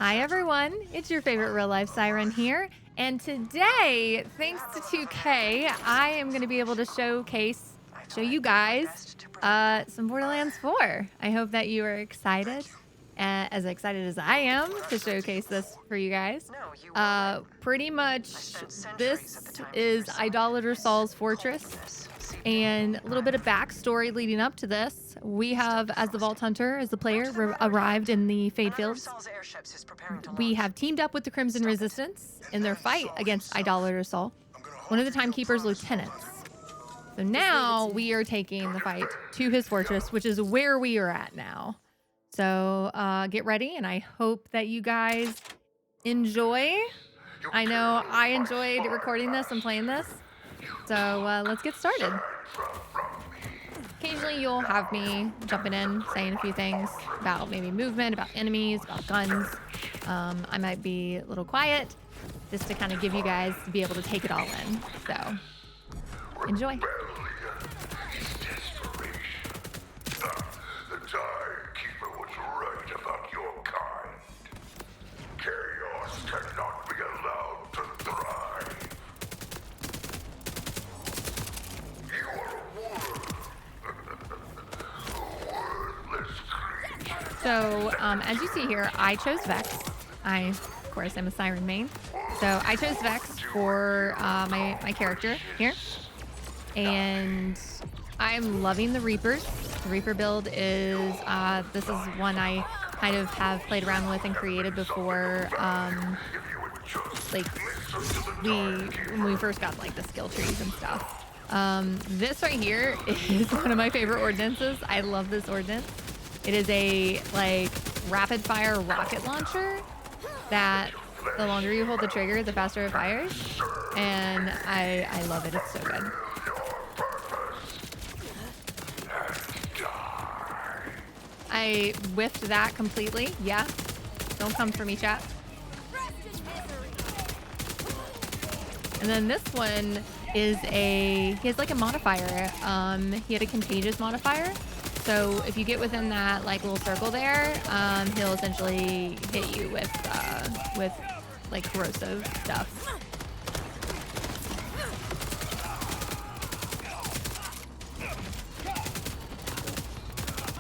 Hi everyone, it's your favorite real life siren here. And today, thanks to 2K, I am going to be able to show you guys some Borderlands 4. I hope that you are excited, as excited as I am to showcase this for you guys. Pretty much, this is Idolator Sol's Fortress. And a little bit of backstory leading up to this. We have, as the Vault Hunter, as the player, arrived in the Fade Fields. We have teamed up with the Crimson Resistance in their fight against Idolator Sol, one of the Timekeeper's lieutenants. So now we are taking the fight to his fortress, which is where we are at now. So get ready, and I hope that you guys enjoy. I know I enjoyed recording this and playing this. So let's get started. Occasionally you'll have me jumping in, saying a few things about maybe movement, about enemies, about guns. I might be a little quiet just to kind of give you guys to be able to take it all in. So enjoy. So as you see here, I chose Vex. Of course, I'm a Siren main. So I chose Vex for my character here. And I'm loving the Reapers. The Reaper build is, this is one I kind of have played around with and created before, like when we first got like the skill trees and stuff. This right here is one of my favorite ordinances. I love this ordinance. It is a like rapid fire rocket launcher that the longer you hold the trigger, the faster it fires. And I love it. It's so good. I whiffed that completely. Yeah. Don't come for me, chat. And then this one is he has like a modifier. He had a contagious modifier. So if you get within that like little circle there, he'll essentially hit you with like corrosive stuff.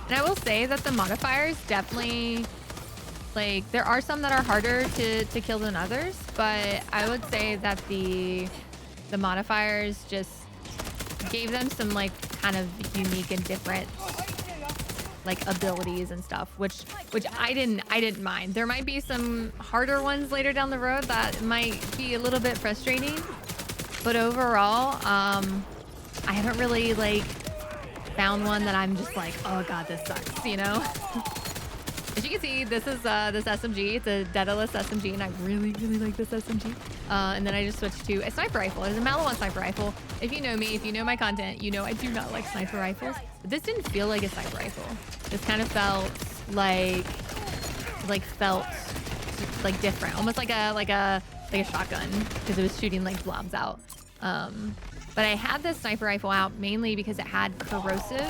And I will say that the modifiers definitely, like, there are some that are harder to kill than others, but I would say that the modifiers just gave them some like kind of unique and different like abilities and stuff, which I didn't mind. There might be some harder ones later down the road that might be a little bit frustrating, but overall, I haven't really like found one that I'm just like, oh god, this sucks, you know. As you can see, this is this SMG. It's a Daedalus SMG, and I really like this SMG. And then I just switched to a sniper rifle. It's a Malawan sniper rifle. If you know me, if you know my content, you know I do not like sniper rifles. But this didn't feel like a sniper rifle. This kind of felt like different, almost like a shotgun, because it was shooting like blobs out. But I had this sniper rifle out mainly because it had corrosive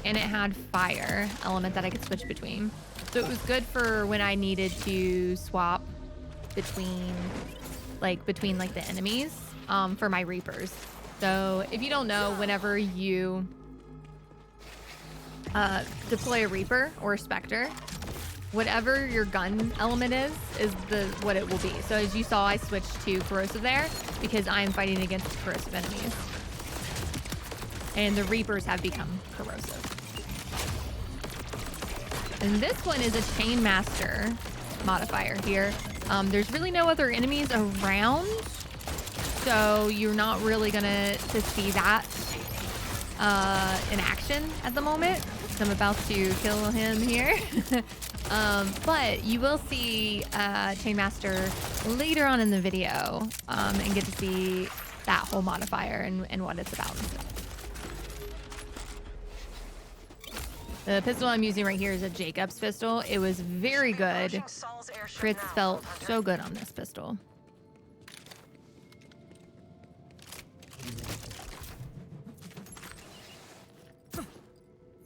and it had fire element that I could switch between. So it was good for when I needed to swap between the enemies for my Reapers. So if you don't know, whenever you deploy a Reaper or a Spectre, whatever your gun element is what it will be. So as you saw, I switched to corrosive there because I'm fighting against corrosive enemies. And the Reapers have become corrosive. And this one is a Chainmaster modifier here. There's really no other enemies around, so you're not really gonna see that in action at the moment. So I'm about to kill him here. But you will see Chainmaster later on in the video and get to see that whole modifier and what it's about. The pistol I'm using right here is a Jacob's pistol. It was very good. Crits felt so good on this pistol.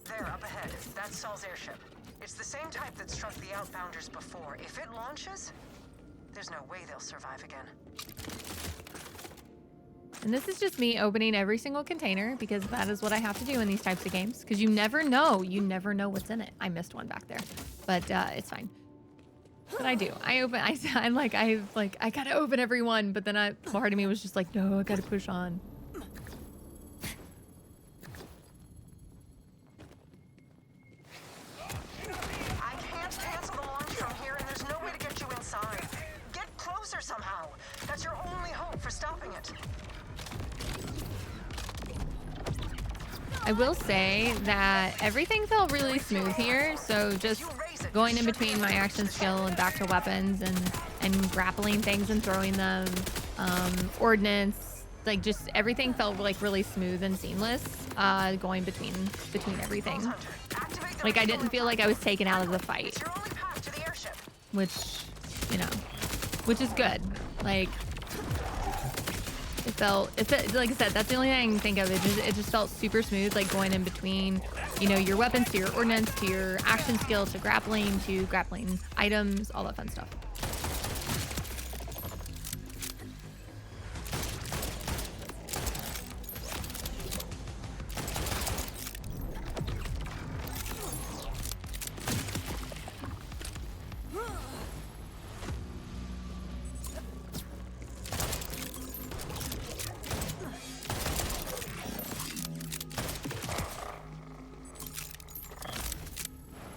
There, up ahead. That's Sol's airship. It It's the same type that struck the Outbounders before. If it launches, there's no way they'll survive again. And this is just me opening every single container because that is what I have to do in these types of games. Because you never know. You never know what's in it. I missed one back there, but it's fine. But I do. I gotta open every one. But then part of me was just like, no, I gotta push on. I can't cancel the launch from here, and there's no way to get you inside. Get closer somehow. That's your only hope for stopping it. I will say that everything felt really smooth here. So just going in between my action skill and back to weapons and grappling things and throwing them, ordnance, like just everything felt like really smooth and seamless, going between everything. Like I didn't feel like I was taken out of the fight, which, you know, which is good. Like, it's like I said, that's the only thing I can think of. It just felt super smooth, like going in between, you know, your weapons to your ordnance to your action skill to grappling items, all that fun stuff.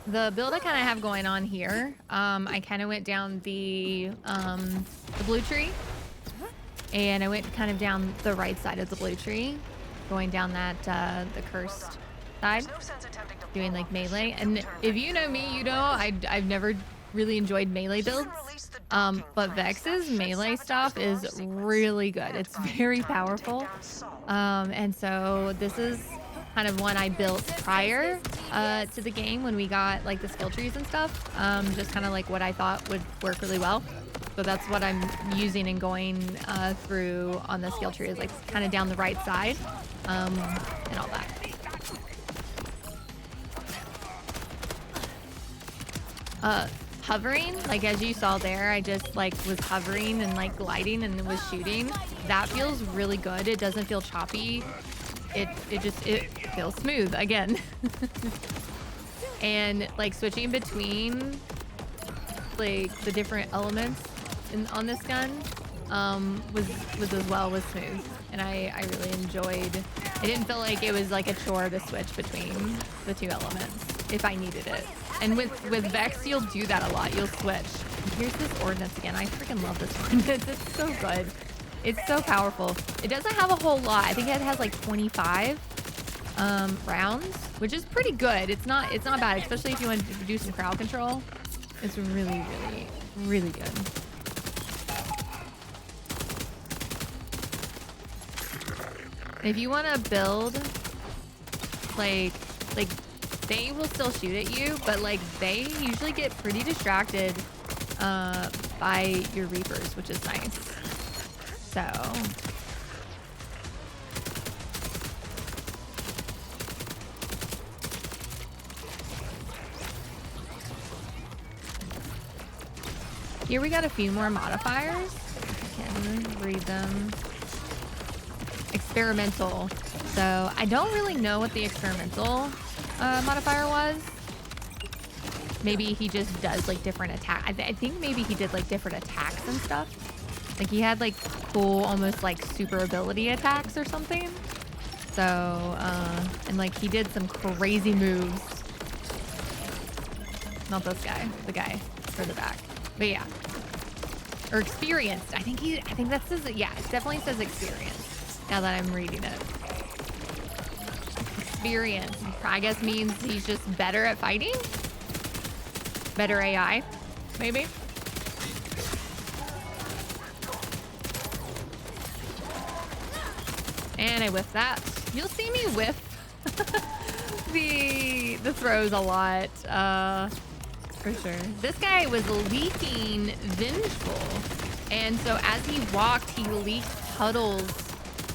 The build I kind of have going on here, I kind of went down the blue tree, and I went kind of down the right side of the blue tree, going down that the cursed side, doing like melee. And if you know me, you know I've never really enjoyed melee builds, but Vex's melee stuff is really good. It's very powerful, and so this is kind of one I built prior to the game when we got like the skill trees and stuff, just kind of like what I thought would work really well. So that's what I'm using and going through on the skill tree, is like kind of down the right side, and all that. Hovering, like as you saw there, I just like was hovering and like gliding and was shooting. That feels really good. It doesn't feel choppy. It feels smooth again. And like switching between like the different elements on this gun was smooth, and I really enjoyed. It didn't feel like it was like a chore to switch between the two elements if I needed it. And with Vex, you'll do that a lot. You'll switch. And here's this ordnance again. I freaking love this ordnance. It's so good. It's so powerful. It doesn't have a whole lot. I think it has like 25 rounds, which is pretty good. It's not bad, especially if you want to do some crowd control. It's really, really, really good. If you want to build, like they will still shoot at you, but like they usually get pretty distracted by your Reapers, which is nice. So here we got a few more modifiers. I can read them. Experimental. So I don't really know what the experimental modifier was. Maybe he just does like different attack. I think maybe he did like different attacks and stuff. Like he had like cool, almost like super ability attacks or something. So, and like he did some crazy moves. Not this guy, the guy further back. But yeah. Or experienced. I think that says it. Yeah, it definitely says experienced now that I'm reading it. Experience, I guess, means he's just better at fighting. Better AI, maybe. And I whiffed that. You'll see me whiff the throws a lot, for sure. This guy was leaking Vengeful, and so as he walked, he leaked puddles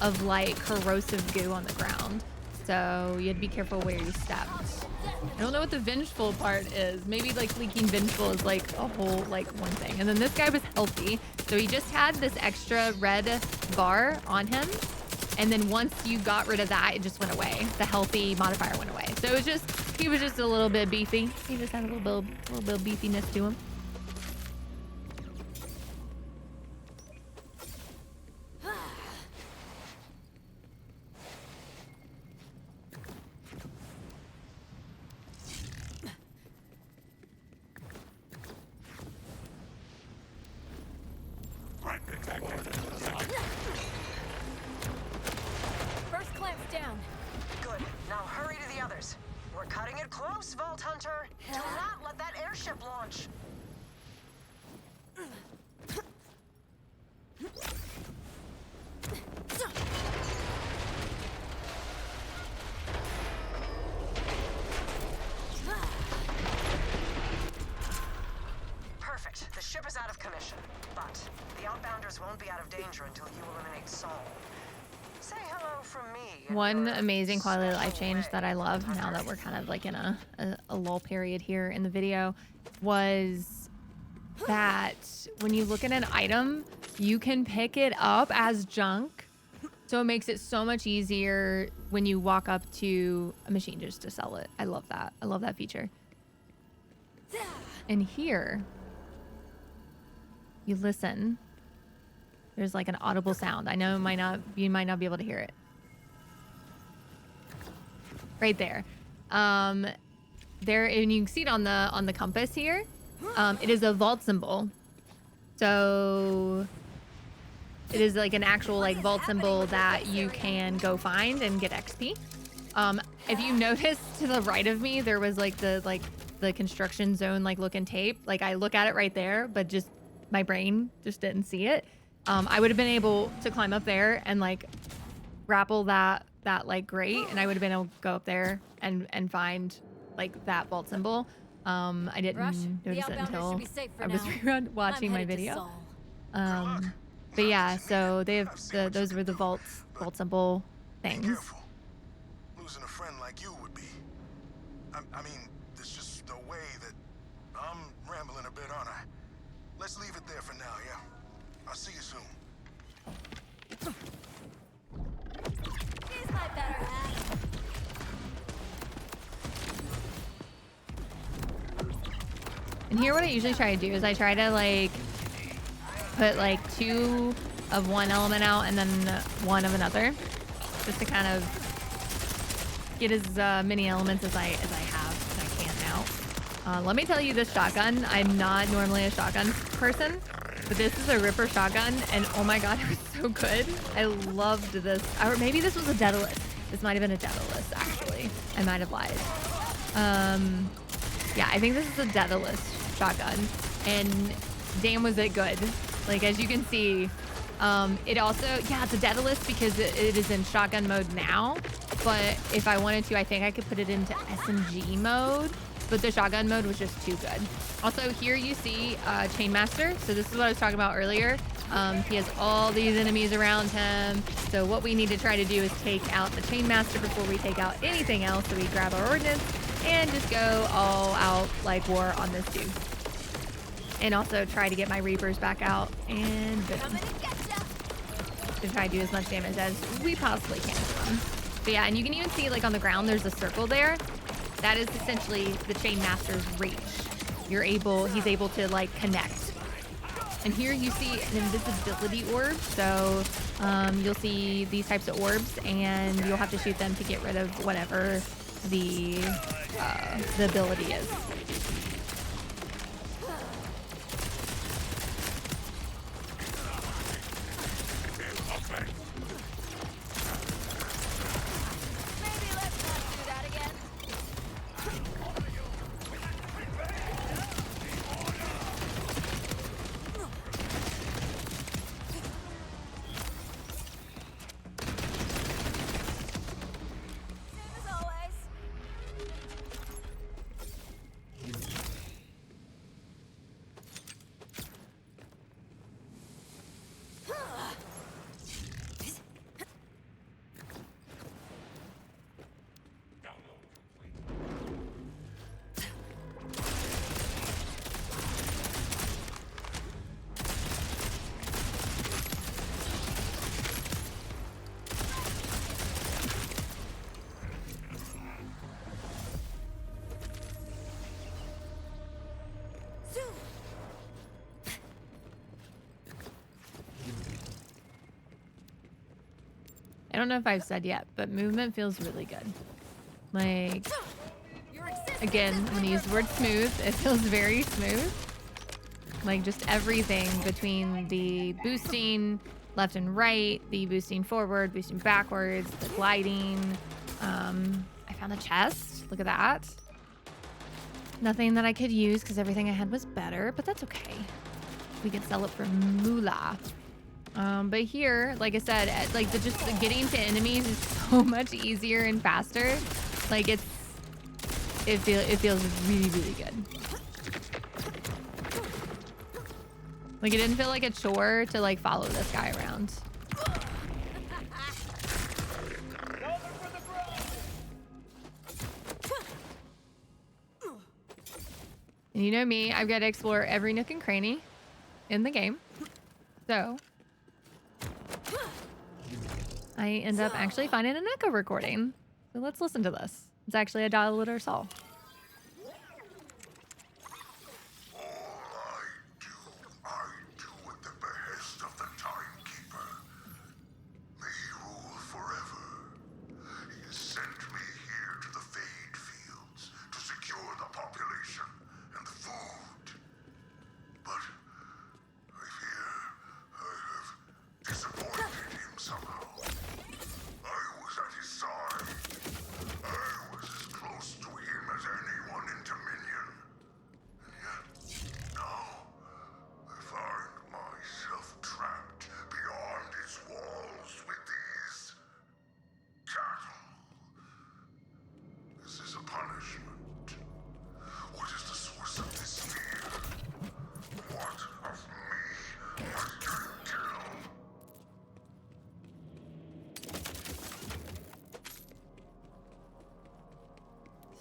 of like corrosive goo on the ground. So you had to be careful where you stepped. I don't know what the vengeful part is. Maybe like leaking vengeful is like a whole like one thing. And then this guy was healthy. So he just had this extra red bar on him. And then once you got rid of that, it just went away. The healthy modifier went away. So it was just, he was just a little bit beefy. He just had a little bit of beefiness to him. First clamp's down. Good. Now hurry to the others. We're cutting it close, Vault Hunter. Do not let that airship launch. Perfect. The ship is out of commission, but the outbounders won't be out of danger until you eliminate Sol. Say hello from me. in One your amazing quality of life special change way, that I love Vault now Hunter. that we're kind of like in a lull period here in the video was that when you look at an item, you can pick it up as junk. So it makes it so much easier when you walk up to a machine just to sell it. I love that. I love that feature. And here, you listen. There's like an audible sound. I know you might not be able to hear it. Right there. There, and you can see it on the compass here. It is a vault symbol. So it is like an actual like vault symbol that you can go find and get XP. If you notice to the right of me, there was like the construction zone like looking tape. Like I look at it right there, but just my brain just didn't see it. I would have been able to climb up there and like grapple that like grate, and I would have been able to go up there and find like that vault symbol. I didn't Rush, notice the it outbounders should until be safe for I was now. watching I'm my headed to video. Sol. But yeah, so they have those were the vault symbol Be things. careful. Losing a friend like you would be. I mean, it's just the way that I'm rambling a bit, aren't I? Let's leave it there for now, yeah? I'll see you soon. Here's my better half. And here what I usually try to do is I try to like put like 2 of one element out and then 1 of another, just to kind of get as many elements as I have and I can now. Let me tell you, this shotgun, I'm not normally a shotgun person, but this is a Ripper shotgun, and oh my god, it was so good. I loved this. Or maybe this was a Daedalus. This might have been a Daedalus, actually. I might have lied. Yeah, I think this is a Daedalus shotgun, and damn was it good. Like, as you can see, it also, yeah, it's a Daedalus because it is in shotgun mode now, but if I wanted to, I think I could put it into SMG mode, but the shotgun mode was just too good. Also, here you see Chainmaster. So this is what I was talking about earlier. He has all these enemies around him. So what we need to try to do is take out the Chainmaster before we take out anything else. So we grab our ordnance and just go all out like war on this dude. And also try to get my Reapers back out and boom. Coming to get ya. To try to do as much damage as we possibly can to them. But yeah, and you can even see like on the ground, there's a circle there. That is essentially the Chainmaster's reach. He's able to like connect. And here you see an invisibility orb. So you'll see these types of orbs and you'll have to shoot them to get rid of whatever the ability is. Maybe let's not do that again. Same as always. don't know if I've said yet, but movement feels really good. Like, again, I'm gonna use the word smooth. It feels very smooth. Like just everything between the boosting left and right, the boosting forward, boosting backwards, the gliding. I found a chest. Look at that. Nothing that I could use because everything I had was better, but that's okay. We can sell it for moolah. But here, like I said, like just getting to enemies is so much easier and faster. Like it feels really, really good. Like it didn't feel like a chore to like follow this guy around. And you know me, I've got to explore every nook and cranny in the game. So I end up actually finding an echo recording. So let's listen to this. It's actually a Idolator Sol.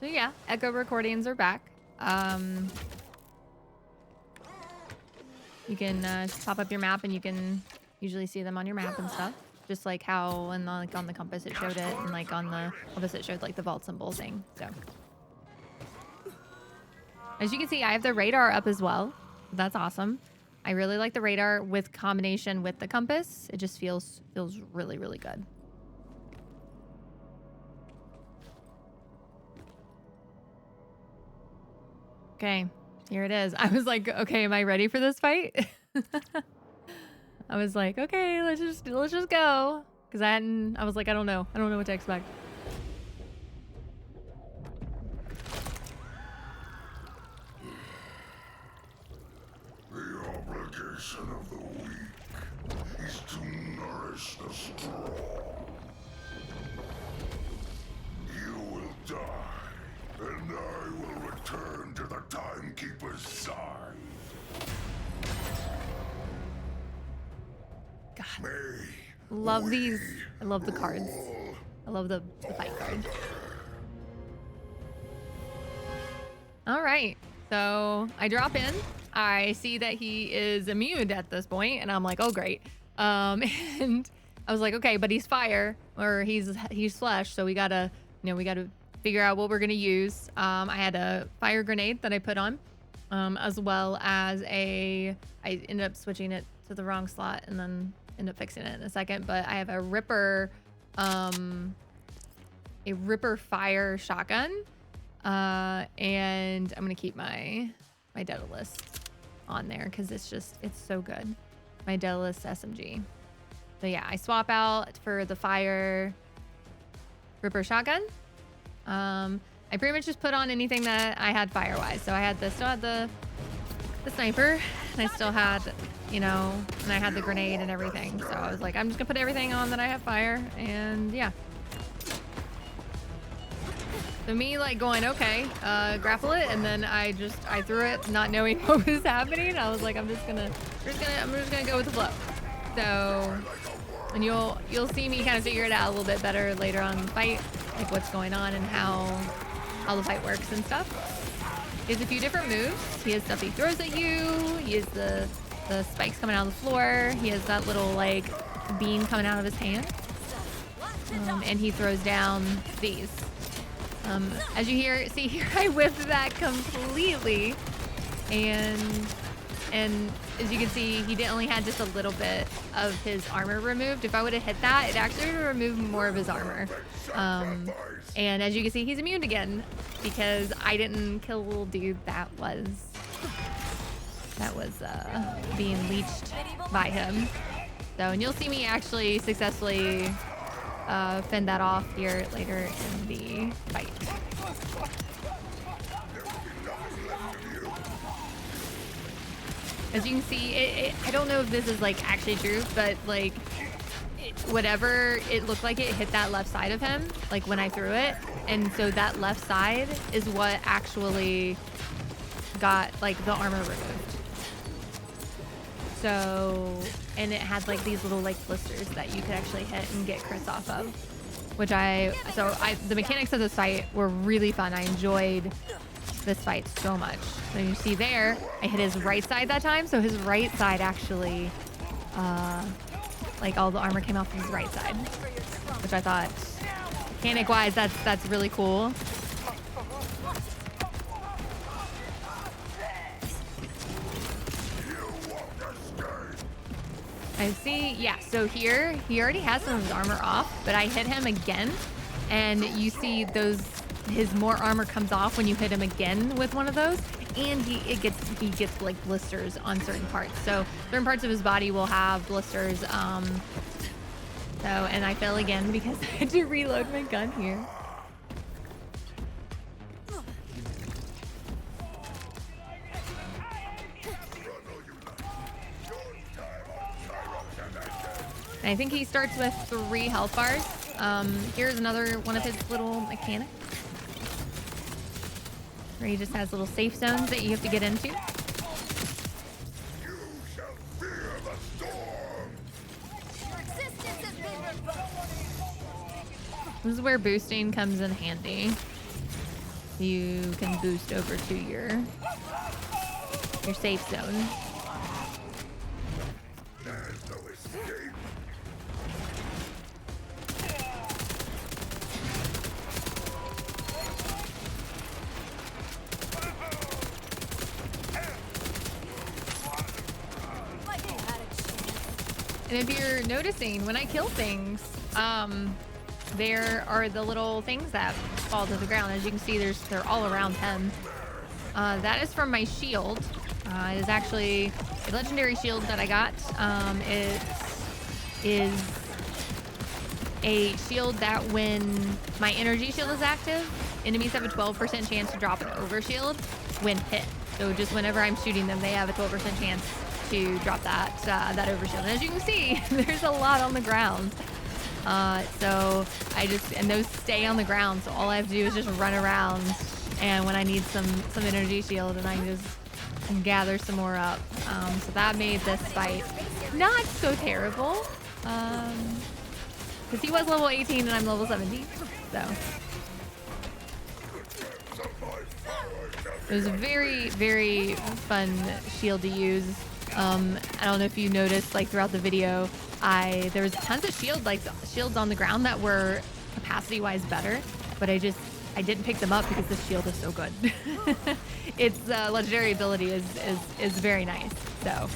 So yeah, echo recordings are back. You can pop up your map and you can usually see them on your map and stuff. Just like how like on the compass it showed it, and like on the compass it showed like the vault symbol thing. So as you can see, I have the radar up as well. That's awesome. I really like the radar with combination with the compass. It just feels really, really good. Okay, here it is. I was like, okay, am I ready for this fight? I was like, okay, let's just go. Cause I was like, I don't know what to expect. The obligation of the weak is to nourish the strong. You will die, and I will return to the Timekeeper's side. God, love these. I love the cards. I love the fight card. All right, so I drop in. I see that he is immune at this point, and I'm like, oh great. And I was like, okay, but he's fire, or he's flesh, so we gotta figure out what we're gonna use. I had a fire grenade that I put on, as well as I ended up switching it to the wrong slot, and then end up fixing it in a second. But I have a Ripper fire shotgun, and I'm gonna keep my Daedalus on there because it's so good. My Daedalus SMG. So yeah, I swap out for the fire Ripper shotgun. I pretty much just put on anything that I had fire-wise. So I still had the sniper, and I still had, and I had the grenade and everything. So I was like, I'm just gonna put everything on that I have fire, and yeah. So me like going, okay, grapple it, and then I threw it, not knowing what was happening. I was like, I'm just gonna go with the flow. So, and you'll see me kind of figure it out a little bit better later on in the fight, like what's going on and how the fight works and stuff. He has a few different moves. He has stuff he throws at you. He has the spikes coming out of the floor. He has that little like beam coming out of his hand. And he throws down these. As you see here, I whiffed that completely. And and as you can see, he only had just a little bit of his armor removed. If I would have hit that, it actually would have removed more of his armor. And as you can see, he's immune again because I didn't kill little dude that was being leeched by him. So, and you'll see me actually successfully fend that off here later in the fight. As you can see, I don't know if this is like actually true, but like whatever it looked like, it hit that left side of him, like when I threw it. And so that left side is what actually got like the armor removed. So, and it had like these little like blisters that you could actually hit and get crits off of, which the mechanics of this fight were really fun. I enjoyed this fight so much. So you see there, I hit his right side that time. So his right side actually, like all the armor came off his right side, which I thought mechanic wise, that's really cool. I see, yeah, so here, he already has some of his armor off, but I hit him again, and you see his more armor comes off when you hit him again with one of those, and he gets like blisters on certain parts. So certain parts of his body will have blisters, and I fell again because I had to reload my gun here. I think he starts with 3 health bars. Here's another one of his little mechanics, where he just has little safe zones that you have to get into. This is where boosting comes in handy. You can boost over to your safe zone. And if you're noticing, when I kill things, there are the little things that fall to the ground. As you can see, they're all around him. That is from my shield. It is actually a legendary shield that I got. It is a shield that when my energy shield is active, enemies have a 12% chance to drop an overshield when hit. So just whenever I'm shooting them, they have a 12% chance to drop that overshield. And as you can see, there's a lot on the ground. So and those stay on the ground. So all I have to do is just run around, and when I need some energy shield, and I can just gather some more up. So that made this fight not so terrible. Because he was level 18 and I'm level 17. So it was a very, very fun shield to use. I don't know if you noticed, like throughout the video, there was tons of shields on the ground that were capacity wise better, but I didn't pick them up because this shield is so good. Its legendary ability is very nice. So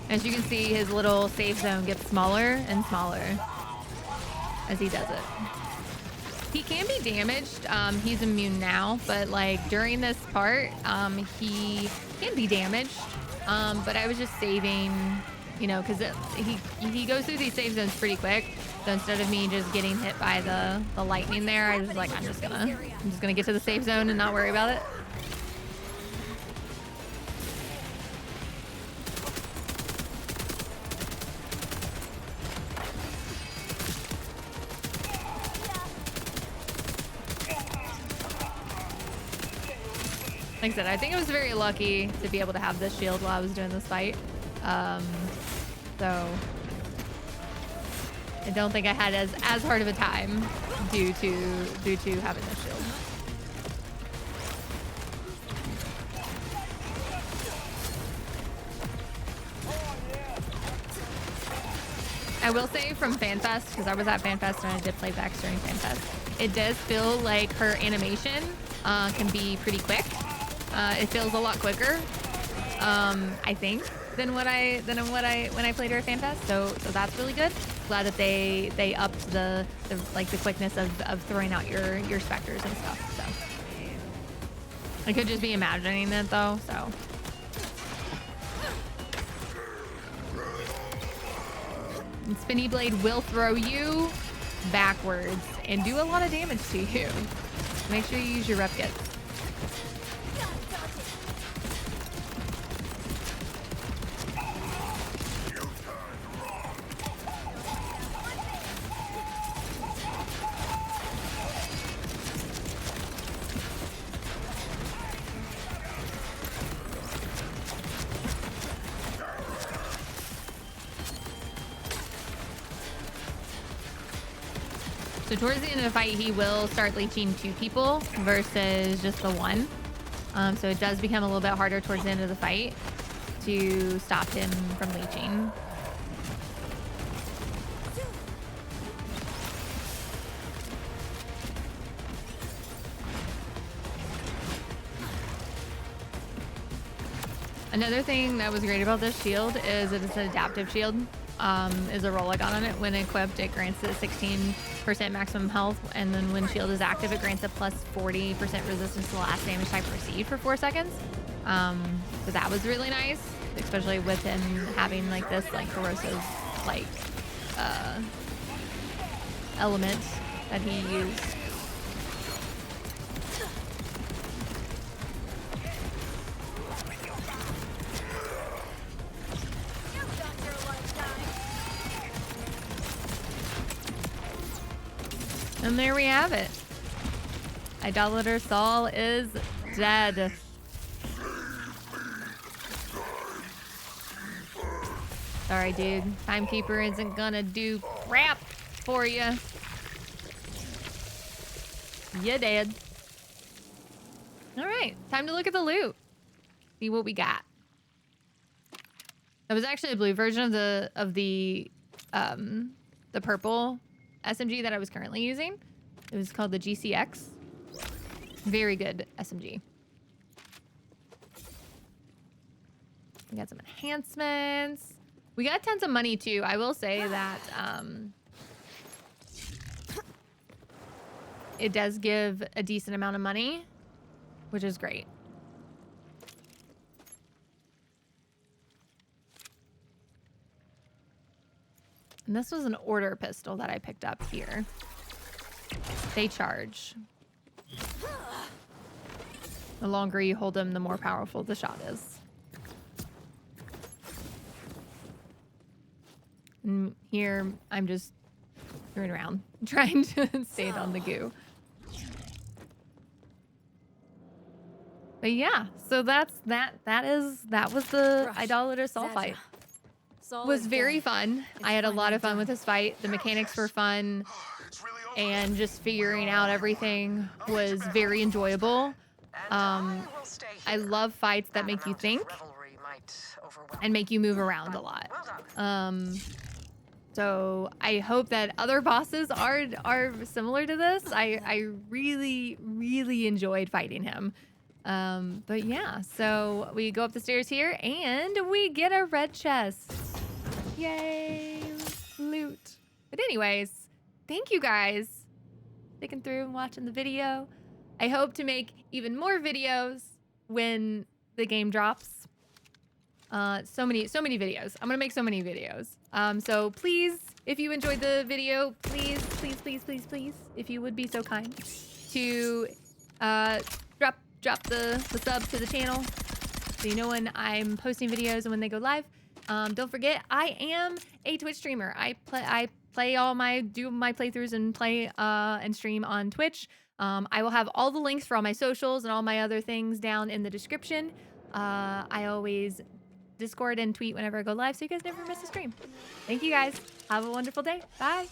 as you can see, his little safe zone gets smaller and smaller as he does it. He can be damaged. He's immune now, but like during this part, he can be damaged. But I was just saving, because he goes through these save zones pretty quick. So instead of me just getting hit by the lightning there, I was like, I'm just gonna get to the safe zone and not worry about it. Like I said, I think I was very lucky to be able to have this shield while I was doing this fight. So I don't think I had as hard of a time due to having this shield. I will say from FanFest, because I was at FanFest and I did playbacks during FanFest, it does feel like her animation can be pretty quick. It feels a lot quicker, I think, than when I played her at FanFest. So that's really good. Glad that they upped the quickness of throwing out your specters and stuff. So I could just be imagining it though. So. And Spinny Blade will throw you backwards and do a lot of damage to you. Make sure you use your rep kits. So towards the end of the fight, he will start leeching 2 people versus just the 1. So it does become a little bit harder towards the end of the fight to stop him from leeching. Another thing that was great about this shield is that it's an adaptive shield. Is a roll I got on it. When equipped, it grants it 16% maximum health, and then when shield is active, it grants a plus 40% resistance to the last damage type received for 4 seconds. So that was really nice, especially with him having like this like corrosive like element that he used. And there we have it. Idolator Sol is dead. Sorry, dude. Timekeeper isn't gonna do crap for you. You dead. All right, time to look at the loot. See what we got. That was actually a blue version of the purple SMG that I was currently using. It was called the GCX. Very good SMG. We got some enhancements. We got tons of money too. I will say that it does give a decent amount of money, which is great. And this was an order pistol that I picked up here. They charge. The longer you hold them, the more powerful the shot is. And here, I'm just screwing around, trying to stay on the goo. But yeah, so that was the Idolator Sol fight. Was very fun. I had a lot of fun with this fight. The mechanics were fun, and just figuring out everything was very enjoyable. I love fights that make you think and make you move around a lot. So I hope that other bosses are similar to this. I really enjoyed fighting him. But yeah, so we go up the stairs here and we get a red chest. Yay, loot. But anyways, thank you guys for sticking through and watching the video. I hope to make even more videos when the game drops. So many videos. I'm gonna make so many videos. So please, if you enjoyed the video, please, if you would be so kind to drop the sub to the channel so you know when I'm posting videos and when they go live. Don't forget, I am a Twitch streamer. I do my playthroughs and play and stream on Twitch. I will have all the links for all my socials and all my other things down in the description. I always Discord and tweet whenever I go live, so you guys never miss a stream. Thank you guys. Have a wonderful day. Bye.